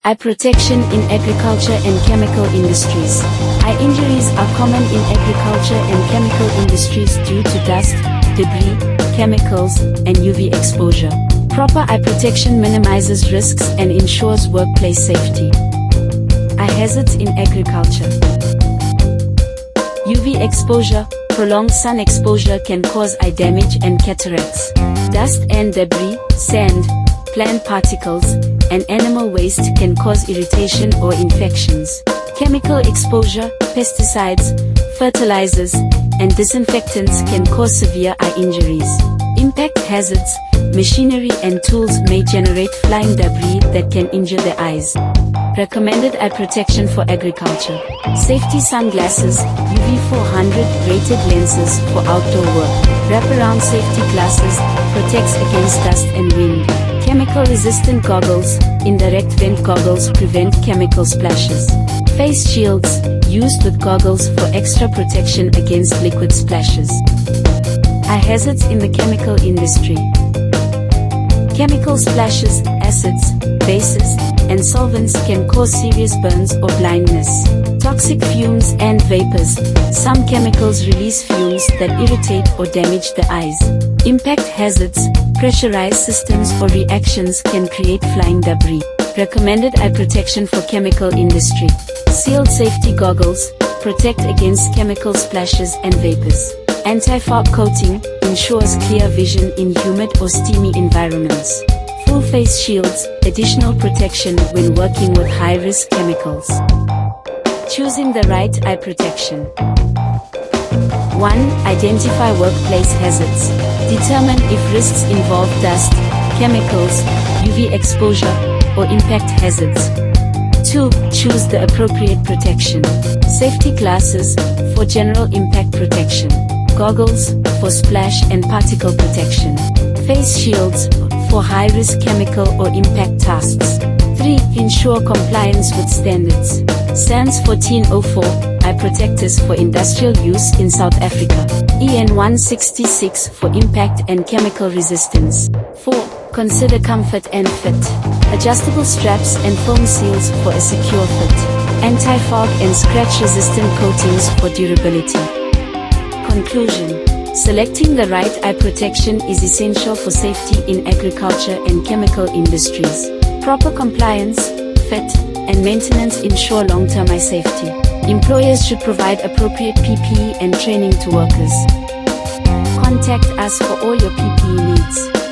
Eye protection in agriculture and chemical industries. Eye injuries are common in agriculture and chemical industries due to dust, debris, chemicals, and UV exposure. Proper eye protection minimizes risks and ensures workplace safety. Eye hazards in agriculture. UV exposure. Prolonged sun exposure can cause eye damage and cataracts. Dust and debris, sand, plant particles, and animal waste can cause irritation or infections. Chemical exposure, pesticides, fertilizers, and disinfectants can cause severe eye injuries. Impact hazards, machinery and tools may generate flying debris that can injure the eyes. Recommended eye protection for agriculture. Safety sunglasses, UV 400 rated lenses for outdoor work. Wraparound safety glasses, protects against dust and wind. Chemical resistant goggles, indirect vent goggles prevent chemical splashes. Face shields, used with goggles for extra protection against liquid splashes. Eye hazards in the chemical industry. Chemical splashes, acids, bases, and solvents can cause serious burns or blindness. Toxic fumes and vapors. Some chemicals release fumes that irritate or damage the eyes. Impact hazards. Pressurized systems or reactions can create flying debris. Recommended eye protection for chemical industry. Sealed safety goggles, protect against chemical splashes and vapors. Anti-fog coating, ensures clear vision in humid or steamy environments. Full face shields, additional protection when working with high-risk chemicals. Choosing the right eye protection. 1. Identify workplace hazards. Determine if risks involve dust, chemicals, UV exposure, or impact hazards. 2. Choose the appropriate protection. Safety glasses, for general impact protection. Goggles, for splash and particle protection. Face shields, for high-risk chemical or impact tasks. 3. Ensure compliance with standards. SANS 1404, eye protectors for industrial use in South Africa. EN 166 for impact and chemical resistance. 4. Consider comfort and fit. Adjustable straps and foam seals for a secure fit. Anti-fog and scratch-resistant coatings for durability. Conclusion. Selecting the right eye protection is essential for safety in agriculture and chemical industries. Proper compliance, fit, and maintenance ensure long-term eye safety. Employers should provide appropriate PPE and training to workers. Contact us for all your PPE needs.